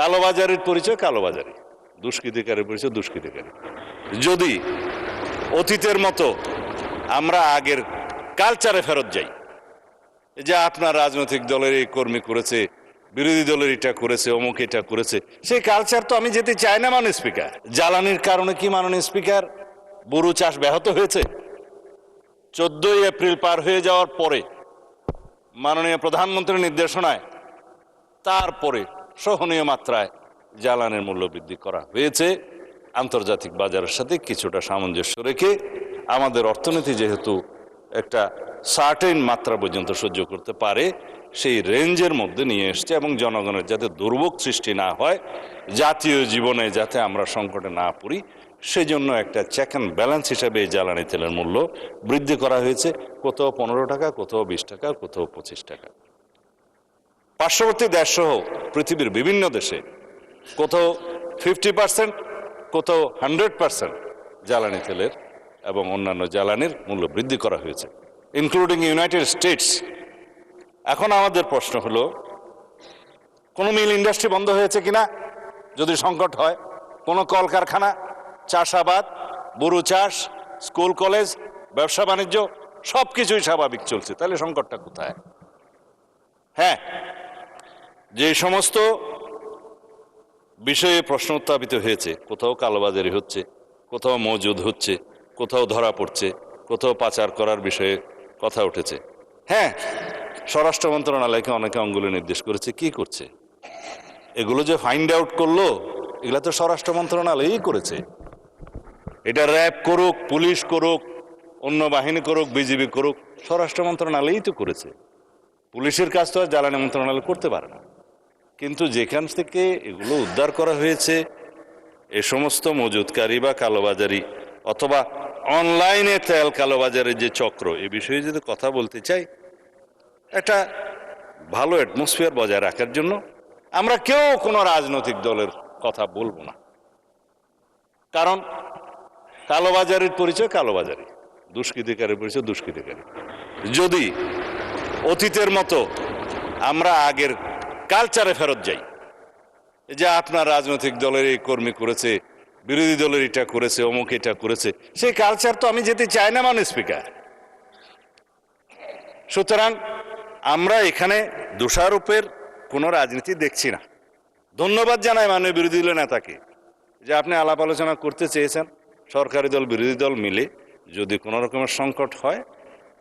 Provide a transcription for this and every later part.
কালোবাজারির পরিচয় কালোবাজারি, দুষ্কৃতিকারীর পরিচয় দুষ্কৃতিকারী। যদি অতীতের মতো আমরা আগের কালচারে ফেরত যাই, যে আপনার রাজনৈতিক দলের এই কর্মী করেছে, বিরোধী দলের এটা করেছে, অমুক এটা করেছে, সেই কালচার তো আমি যেতে চাই না। মাননীয় স্পিকার, জ্বালানির কারণে কি মাননীয় স্পিকার বোরো চাষ ব্যাহত হয়েছে? 14 এপ্রিল পার হয়ে যাওয়ার পরে মাননীয় প্রধানমন্ত্রীর নির্দেশনায় তারপরে সহনীয় মাত্রায় জ্বালানির মূল্য বৃদ্ধি করা হয়েছে, আন্তর্জাতিক বাজারের সাথে কিছুটা সামঞ্জস্য রেখে আমাদের অর্থনীতি যেহেতু একটা সার্টেন মাত্রা পর্যন্ত সহ্য করতে পারে, সেই রেঞ্জের মধ্যে নিয়ে এসছে এবং জনগণের যাতে দুর্ভোগ সৃষ্টি না হয়, জাতীয় জীবনে যাতে আমরা সংকটে না পড়ি, সেজন্য একটা চেক অ্যান্ড ব্যালেন্স হিসাবে এই জ্বালানি তেলের মূল্য বৃদ্ধি করা হয়েছে। কোথাও 15 টাকা, কোথাও 20 টাকা, কোথাও 25 টাকা। পার্শ্ববর্তী দেশসহ পৃথিবীর বিভিন্ন দেশে কোথাও 50%, কোথাও 100% জ্বালানি তেলের এবং অন্যান্য জ্বালানির মূল্য বৃদ্ধি করা হয়েছে, ইনক্লুডিং ইউনাইটেড স্টেটস। এখন আমাদের প্রশ্ন হলো, কোনো মিল ইন্ডাস্ট্রি বন্ধ হয়েছে কিনা যদি সংকট হয়? কোনো কলকারখানা, চাষাবাদ, বোরো চাষ, স্কুল কলেজ, ব্যবসা বাণিজ্য সবকিছুই স্বাভাবিক চলছে, তাহলে সংকটটা কোথায়? হ্যাঁ, যে সমস্ত বিষয়ে প্রশ্ন উত্থাপিত হয়েছে, কোথাও কালোবাজারি হচ্ছে, কোথাও মজুদ হচ্ছে, কোথাও ধরা পড়ছে, কোথাও পাচার করার বিষয়ে কথা উঠেছে। হ্যাঁ, স্বরাষ্ট্র মন্ত্রণালয়কে অনেকে অঙ্গুলি নির্দেশ করেছে, কি করছে? এগুলো যে ফাইন্ড আউট করলো, এগুলো তো স্বরাষ্ট্র মন্ত্রণালয়ই করেছে। এটা র্যাব করুক, পুলিশ করুক, অন্য বাহিনী করুক, বিজিবি করুক, স্বরাষ্ট্র মন্ত্রণালয়ই তো করেছে। পুলিশের কাজ তো আর জ্বালানি মন্ত্রণালয় করতে পারে না। কিন্তু যেখান থেকে এগুলো উদ্ধার করা হয়েছে, এ সমস্ত মজুদকারী বা কালোবাজারি অথবা অনলাইনে তেল কালোবাজারের যে চক্র, এ বিষয়ে যদি কথা বলতে চাই, একটা ভালো অ্যাটমসফিয়ার বজায় রাখার জন্য আমরা কেউ কোনো রাজনৈতিক দলের কথা বলবো না। কারণ কালোবাজারির পরিচয় কালোবাজারি, দুষ্কৃতিকারীর পরিচয় দুষ্কৃতিকারী। যদি অতীতের মতো আমরা আগের কালচারে ফেরত যাই, যে আপনার রাজনৈতিক দলের এই কর্মী করেছে, বিরোধী দলের এটা করেছে, অমুক এটা করেছে, সেই কালচার তো আমি যেতে চাই না। মাননীয় স্পিকার, সুতরাং আমরা এখানে দোষারোপের কোনো রাজনীতি দেখছি না। ধন্যবাদ জানাই মাননীয় বিরোধী দলের নেতাকে যে আপনি আলাপ আলোচনা করতে চেয়েছেন, সরকারি দল বিরোধী দল মিলে যদি কোনো রকমের সংকট হয়,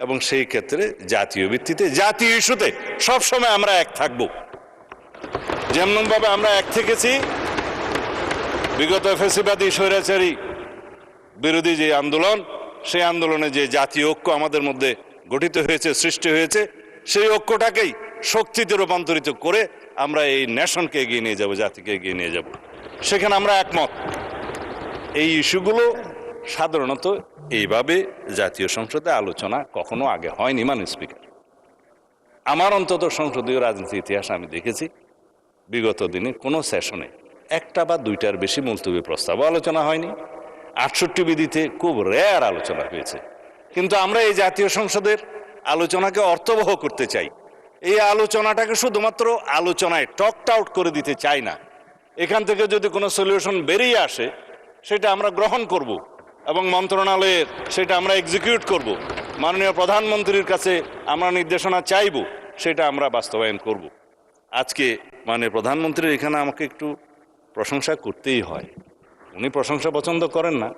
এবং সেই ক্ষেত্রে জাতীয় ভিত্তিতে, জাতীয় ইস্যুতে সবসময় আমরা এক থাকব। যেমনভাবে আমরা এক থেকেছি বিগত ফ্যাসিবাদী স্বৈরাচারী বিরোধী যে আন্দোলন, সেই আন্দোলনে যে জাতীয় ঐক্য আমাদের মধ্যে গঠিত হয়েছে, সৃষ্টি হয়েছে, সেই ঐক্যটাকেই শক্তিতে রূপান্তরিত করে আমরা এই নেশনকে এগিয়ে নিয়ে যাব, জাতিকে এগিয়ে নিয়ে যাব। সেখানে আমরা একমত। এই ইস্যুগুলো সাধারণত এইভাবে জাতীয় সংসদে আলোচনা কখনো আগে হয়নি। মাননীয় স্পিকার, আমার অন্তত সংসদীয় রাজনীতির ইতিহাস আমি দেখেছি, বিগত দিনে কোনো সেশনে একটা বা দুইটার বেশি মুলতবি প্রস্তাবও আলোচনা হয়নি। 68 বিধিতে খুব রেয়ার আলোচনা হয়েছে। কিন্তু আমরা এই জাতীয় সংসদের আলোচনাকে অর্থবহ করতে চাই। এই আলোচনাটাকে শুধুমাত্র আলোচনায় টকড আউট করে দিতে চাই না। এখান থেকে যদি কোনো সলিউশন বেরিয়ে আসে, সেটা আমরা গ্রহণ করব এবং মন্ত্রণালয়ের সেটা আমরা এক্সিকিউট করব। মাননীয় প্রধানমন্ত্রীর কাছে আমরা নির্দেশনা চাইব, সেটা আমরা বাস্তবায়ন করব। আজকে মাননীয় প্রধানমন্ত্রীর এখানে আমাকে একটু প্রশংসা করতেই হয়। উনি প্রশংসা পছন্দ করেন না,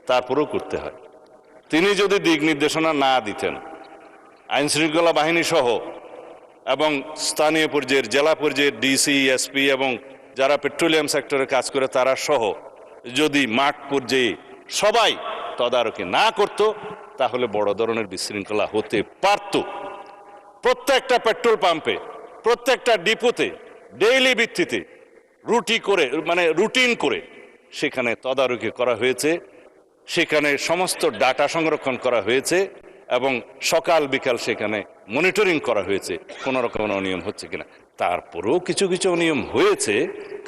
তারপরেও করতে হয়। তিনি যদি দিক নির্দেশনা না দিতেন, আইনশৃঙ্খলা বাহিনী সহ এবং স্থানীয় পর্যায়ের, জেলা পর্যায়ের ডিসি, এসপি এবং যারা পেট্রোলিয়াম সেক্টরে কাজ করে তারা সহ যদি মাঠ পর্যায়ে সবাই তদারকি না করত, তাহলে বড় ধরনের বিশৃঙ্খলা হতে পারত। প্রত্যেকটা পেট্রোল পাম্পে, প্রত্যেকটা ডিপোতে ডেইলি ভিত্তিতে রুটিন করে সেখানে তদারকি করা হয়েছে, সেখানে সমস্ত ডাটা সংরক্ষণ করা হয়েছে এবং সকাল বিকাল সেখানে মনিটরিং করা হয়েছে কোনো রকমের অনিয়ম হচ্ছে কিনা। তারপরেও কিছু কিছু অনিয়ম হয়েছে,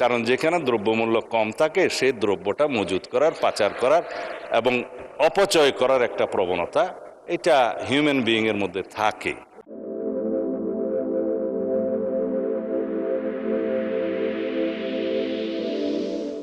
কারণ যেখানে দ্রব্যমূল্য কম থাকে সেই দ্রব্যটা মজুত করার, পাচার করার এবং অপচয় করার একটা প্রবণতা এটা হিউম্যান বিইং এর মধ্যে থাকে।